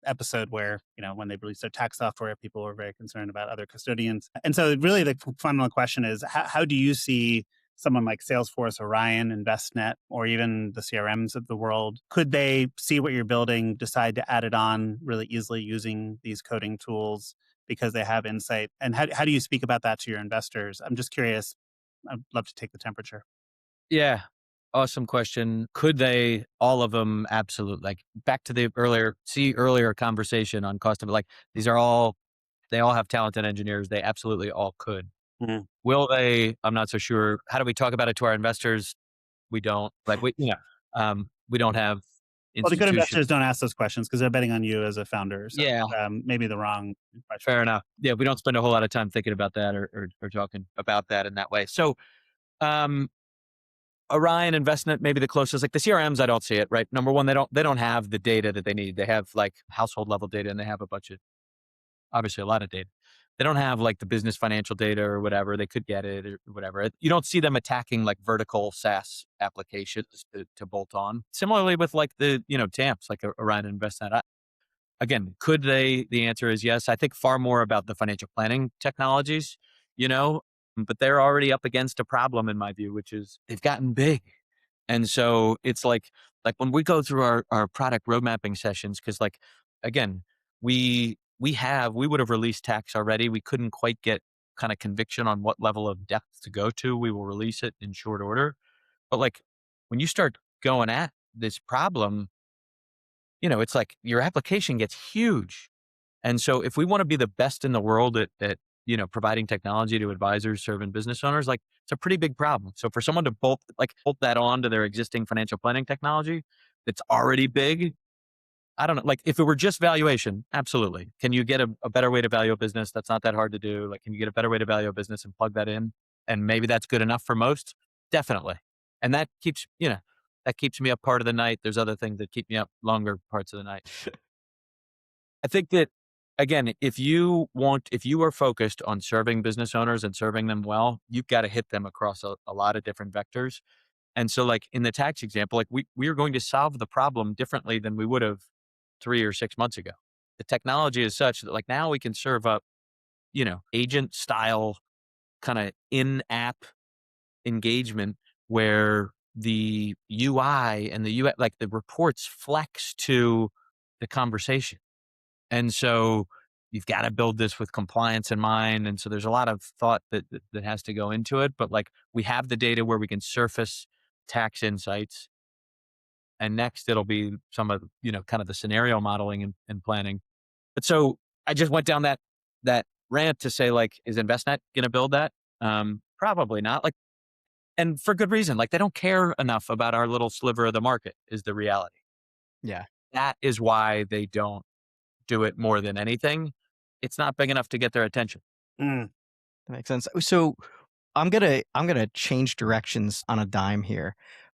S3: episode where, when they released their tax software, people were very concerned about other custodians. And so really the fundamental question is, how do you see someone like Salesforce, Orion, InvestNet, or even the CRMs of the world, could they see what you're building, decide to add it on really easily using these coding tools because they have insight? And how do you speak about that to your investors? I'm just curious. I'd love to take the temperature.
S2: Yeah. Awesome question. Could they? All of them? Absolutely. Like back to the earlier conversation on cost of, like, they all have talented engineers. They absolutely all could.
S3: Mhm.
S2: Will they? I'm not so sure. How do we talk about it to our investors? We don't like, we don't have
S3: Well, the good
S2: institutions.
S3: investors don't ask those questions because they're betting on you as a founder. So
S2: Yeah.
S3: maybe the wrong question.
S2: Fair enough. Yeah. We don't spend a whole lot of time thinking about that, or talking about that in that way. So, um, Orion Investment, maybe the closest. Like the CRMs, I don't see it, right? Number one, they don't have the data that they need. They have like household level data, and they have obviously a lot of data. They don't have like the business financial data or whatever. They could get it or whatever. You don't see them attacking like vertical SaaS applications to bolt on. Similarly with like the, TAMPs, like Orion Investment. Again, could they? The answer is yes. I think far more about the financial planning technologies, but they're already up against a problem in my view, which is they've gotten big. And so it's like when we go through our product road mapping sessions, because like, again, we we would have released tax already. We couldn't quite get kind of conviction on what level of depth to go to. We will release it in short order. But like when you start going at this problem, it's like your application gets huge. And so if we want to be the best in the world at providing technology to advisors, serving business owners, like it's a pretty big problem. So for someone to bolt that on to their existing financial planning technology that's already big, I don't know. Like if it were just valuation, absolutely. Can you get a better way to value a business? That's not that hard to do. Like, can you get a better way to value a business and plug that in? And maybe that's good enough for most. Definitely. And that keeps me up part of the night. There's other things that keep me up longer parts of the night. I think that again, if you are focused on serving business owners and serving them well, you've got to hit them across a lot of different vectors. And so like in the tax example, like we are going to solve the problem differently than we would have 3 or 6 months ago. The technology is such that like now we can serve up, agent style kind of in-app engagement where the UI and the UI, like the reports flex to the conversation. And so you've got to build this with compliance in mind. And so there's a lot of thought that has to go into it. But like we have the data where we can surface tax insights. And next it'll be some of, kind of the scenario modeling and planning. But so I just went down that rant to say like, is InvestNet going to build that? Probably not. Like, and for good reason. Like they don't care enough about our little sliver of the market is the reality.
S1: Yeah.
S2: That is why they don't do it more than anything. It's not big enough to get their attention.
S3: Mm.
S1: That makes sense. So I'm gonna change directions on a dime here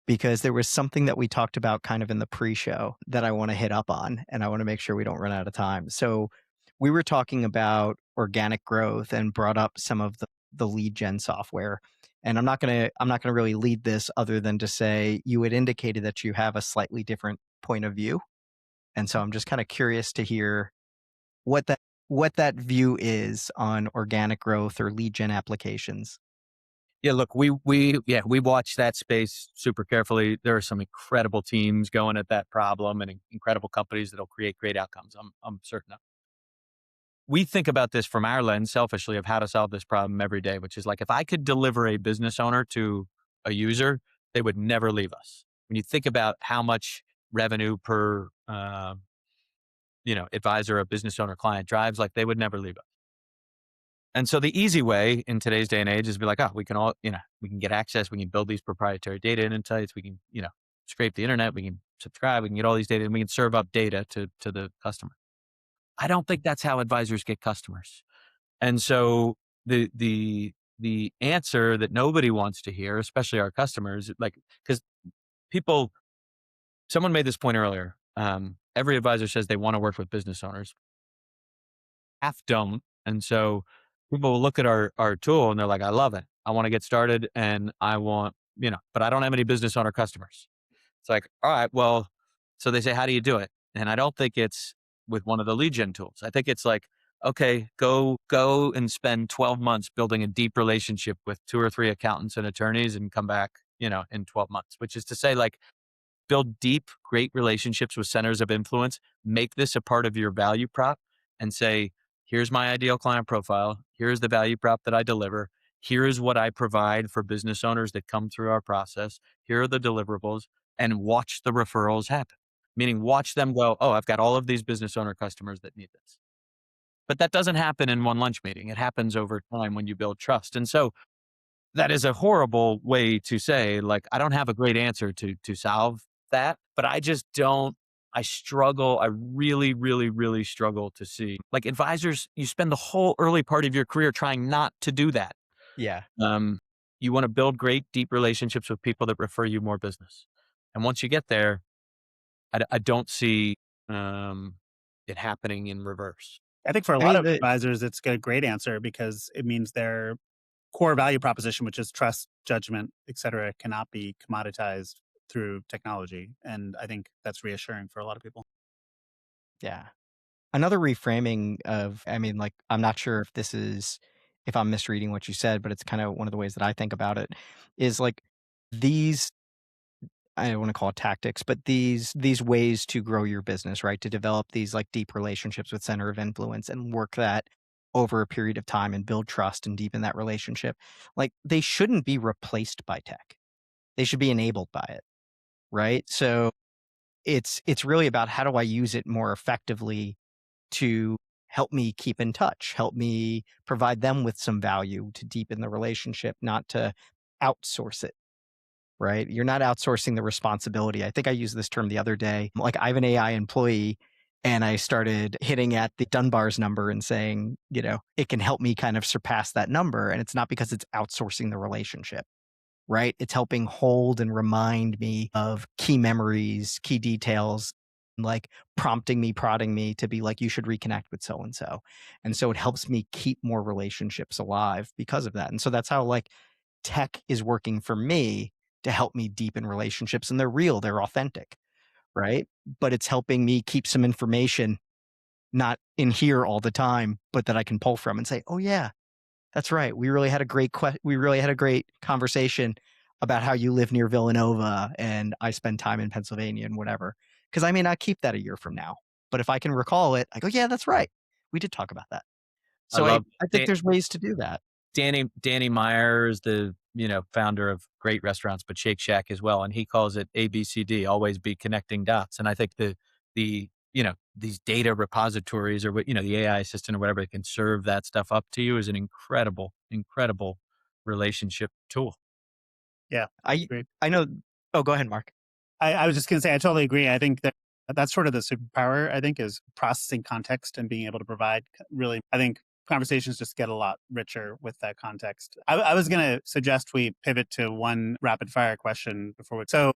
S1: because there was something that we talked about kind of in the pre-show that I want to hit up on, and I want to make sure we don't run out of time. So we were talking about organic growth and brought up some of the lead gen software. And I'm not gonna really lead this other than to say you had indicated that you have a slightly different point of view. And so I'm just kind of curious to hear what that view is on organic growth or lead gen applications.
S2: Yeah, look, we watch that space super carefully. There are some incredible teams going at that problem and incredible companies that'll create great outcomes. I'm certain of. We think about this from our lens selfishly of how to solve this problem every day, which is like if I could deliver a business owner to a user, they would never leave us. When you think about how much revenue per advisor or business owner client drives, like they would never leave us. And so the easy way in today's day and age is to be like, oh, we can all, we can get access, we can build these proprietary data and insights, we can, scrape the internet, we can subscribe, we can get all these data, and we can serve up data to the customer. I don't think that's how advisors get customers. And so the answer that nobody wants to hear, especially our customers, like because someone made this point earlier. Every advisor says they want to work with business owners. Half don't. And so people will look at our tool and they're like, I love it. I want to get started and I want, but I don't have any business owner customers. It's like, all right, well, so they say, how do you do it? And I don't think it's with one of the lead gen tools. I think it's like, okay, go and spend 12 months building a deep relationship with 2 or 3 accountants and attorneys and come back, in 12 months, which is to say like, build deep, great relationships with centers of influence, make this a part of your value prop and say, here's my ideal client profile. Here's the value prop that I deliver. Here is what I provide for business owners that come through our process. Here are the deliverables and watch the referrals happen. Meaning watch them go, oh, I've got all of these business owner customers that need this. But that doesn't happen in one lunch meeting. It happens over time when you build trust. And so that is a horrible way to say, like, I don't have a great answer to solve that, but I just don't. I struggle. I really, really, really struggle to see like advisors. You spend the whole early part of your career trying not to do that.
S1: Yeah.
S2: You want to build great, deep relationships with people that refer you more business. And once you get there, I don't see it happening in reverse.
S3: I think for a
S1: I
S3: lot
S1: mean,
S3: of advisors, it's a great answer because it means their core value proposition, which is trust, judgment, et cetera, cannot be commoditized through technology. And I think that's reassuring for a lot of people.
S1: yeah. Another reframing of, I mean, like, I'm not sure if I'm misreading what you said, but it's kind of one of the ways that I think about it is like these, I don't want to call it tactics, but these ways to grow your business, right? To develop these like deep relationships with center of influence and work that over a period of time and build trust and deepen that relationship. Like they shouldn't be replaced by tech. They should be enabled by it, right? So it's really about how do I use it more effectively to help me keep in touch, help me provide them with some value to deepen the relationship, not to outsource it, right? You're not outsourcing the responsibility. I think I used this term the other day. Like I have an AI employee and I started hitting at the Dunbar's number and saying, it can help me kind of surpass that number. And it's not because it's outsourcing the relationship, right? It's helping hold and remind me of key memories, key details, like prompting me, prodding me to be like, you should reconnect with so and so. And so it helps me keep more relationships alive because of that. And so that's how like tech is working for me to help me deepen relationships. And they're real, they're authentic, right? But it's helping me keep some information not in here all the time, but that I can pull from and say, oh yeah, that's right. We really had a great conversation about how you live near Villanova and I spend time in Pennsylvania and whatever. Because I may not keep that a year from now, but if I can recall it, I go, yeah, that's right. We did talk about that.
S2: I
S1: So I
S2: love
S1: think there's ways to do that.
S2: Danny Meyer is the founder of great restaurants, but Shake Shack as well, and he calls it ABCD, always be connecting dots. And I think the these data repositories or the AI assistant or whatever that can serve that stuff up to you is an incredible relationship tool.
S3: Yeah,
S1: I
S3: great.
S1: I know. Oh, go ahead, Mark.
S3: I was just going to say, I totally agree. I think that's sort of the superpower, I think, is processing context and being able to provide really, I think conversations just get a lot richer with that context. I was going to suggest we pivot to one rapid fire question so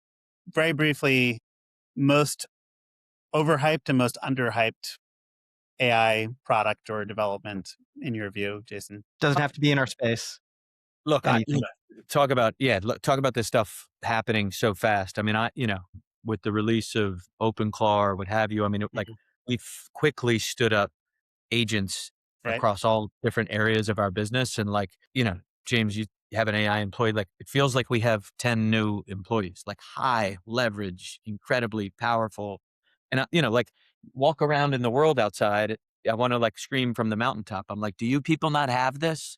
S3: very briefly, most overhyped and most underhyped AI product or development in your view, Jason?
S1: Doesn't have to be in our space.
S2: Look,
S1: Anything.
S2: talk about this stuff happening so fast. I mean, with the release of OpenClaw or what have you, I mean, we've quickly stood up agents
S3: Right.
S2: across all different areas of our business. And James, you have an AI employee, like it feels like we have 10 new employees, like high leverage, incredibly powerful. And walk around in the world outside. I want to scream from the mountaintop. I'm like, do you people not have this?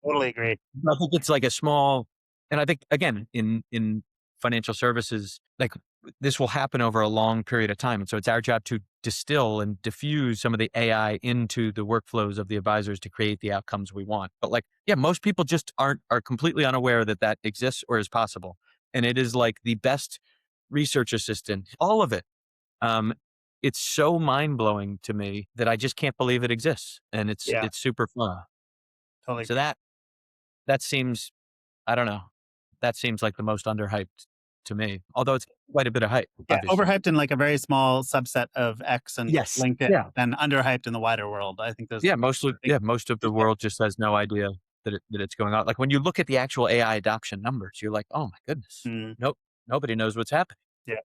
S3: Totally agree.
S2: I think it's like a small, and I think again, in financial services, this will happen over a long period of time. And so it's our job to distill and diffuse some of the AI into the workflows of the advisors to create the outcomes we want. But most people just are completely unaware that exists or is possible. And it is like the best research assistant, all of it. It's so mind blowing to me that I just can't believe it exists. And it's super fun.
S3: Totally.
S2: So that seems, I don't know, that seems like the most underhyped to me, although it's quite a bit of hype.
S3: Yeah,
S2: obviously.
S3: overhyped in like a very small subset of X and
S1: Yes.
S3: LinkedIn, and underhyped in the wider world. I think those.
S2: Most of the world just has no idea that it's going on. Like when you look at the actual AI adoption numbers, you're like, oh my goodness, nope, nobody knows what's happening.
S3: Yeah.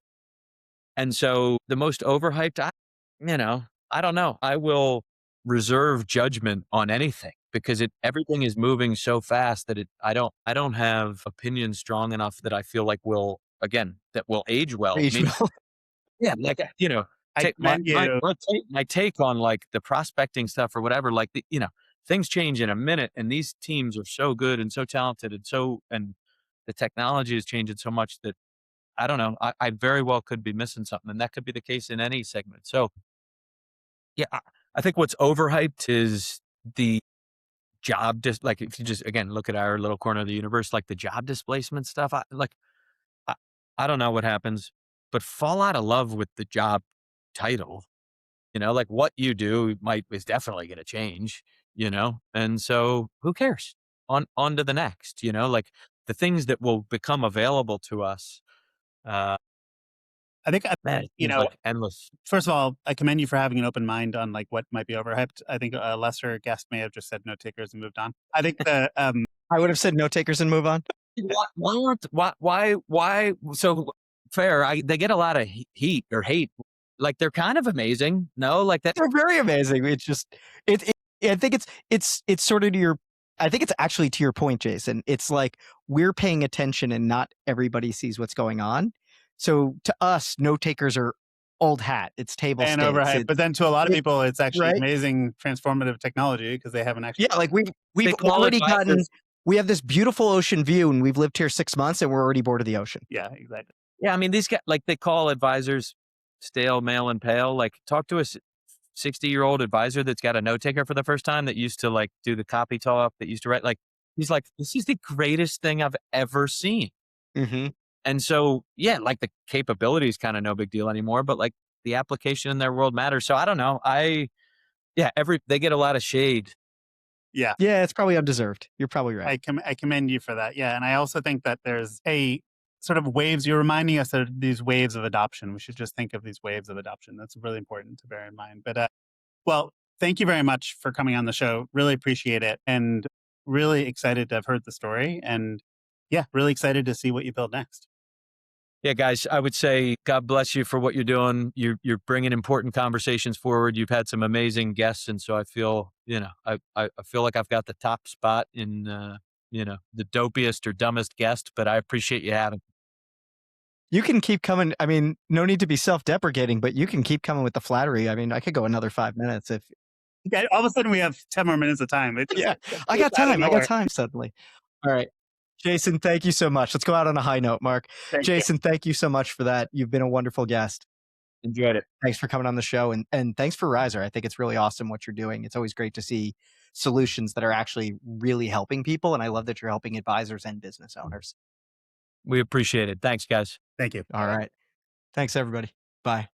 S2: And so the most overhyped, I don't know. I will reserve judgment on anything because everything is moving so fast that I don't have opinions strong enough that I feel like will age well. Yeah,
S3: I commend you.
S2: my take on the prospecting stuff or whatever, things change in a minute and these teams are so good and so talented and the technology is changing so much that I don't know. I very well could be missing something, and that could be the case in any segment. So yeah, I think what's overhyped is the job, just if you just again look at our little corner of the universe, like the job displacement stuff. I don't know what happens, but fall out of love with the job title. What you do is definitely going to change. And so who cares? On to the next. The things that will become available to us.
S3: I think
S2: endless.
S3: First of all, I commend you for having an open mind on what might be overhyped. I think a lesser guest may have just said no takers and moved on. I think
S1: I would have said no takers and move on.
S2: Why? So fair. They get a lot of heat or hate. They're kind of amazing. No, that
S1: they're very amazing. It's just I think it's sort of to your. I think it's actually to your point, Jason. It's like we're paying attention and not everybody sees what's going on. So to us, note takers are old hat. It's table
S3: And
S1: stakes.
S3: overhyped. But then to a lot of people, it's actually
S1: right?
S3: amazing transformative technology because they haven't actually.
S1: Yeah, like we've
S2: They call
S1: already
S2: advisors-
S1: gotten. We have this beautiful ocean view, and we've lived here 6 months, and we're already bored of the ocean.
S3: Yeah, exactly.
S2: Yeah, I mean, these guys, like they call advisors stale, male, and pale. Like, talk to a 60-year-old advisor that's got a note taker for the first time that used to like do the copy talk, that used to write. Like, he's like, this is the greatest thing I've ever seen.
S1: Mm-hmm.
S2: And so, yeah, like the capability is kind of no big deal anymore, but like the application in their world matters. So I don't know. They get a lot of shade.
S3: Yeah.
S1: Yeah, it's probably undeserved. You're probably right.
S3: I commend you for that. Yeah. And I also think that there's a sort of waves. You're reminding us of these waves of adoption. We should just think of these waves of adoption. That's really important to bear in mind. But, well, thank you very much for coming on the show. Really appreciate it. And really excited to have heard the story. And yeah, really excited to see what you build next.
S2: Yeah, guys, I would say God bless you for what you're doing. You're bringing important conversations forward. You've had some amazing guests, and so I feel, I feel like I've got the top spot in, the dopiest or dumbest guest. But I appreciate you having.
S1: You can keep coming. I mean, no need to be self-deprecating, but you can keep coming with the flattery. I mean, I could go another 5 minutes if.
S3: Okay, all of a sudden we have 10 more minutes of time.
S1: Yeah, I got time. I got time suddenly. All right. Jason, thank you so much. Let's go out on a high note, Mark. Jason, thank you so much for that. You've been a wonderful guest.
S2: Enjoyed it.
S1: Thanks for coming on the show. And thanks for RISR. I think it's really awesome what you're doing. It's always great to see solutions that are actually really helping people. And I love that you're helping advisors and business owners.
S2: We appreciate it. Thanks, guys.
S3: Thank you.
S1: All right. Thanks, everybody. Bye.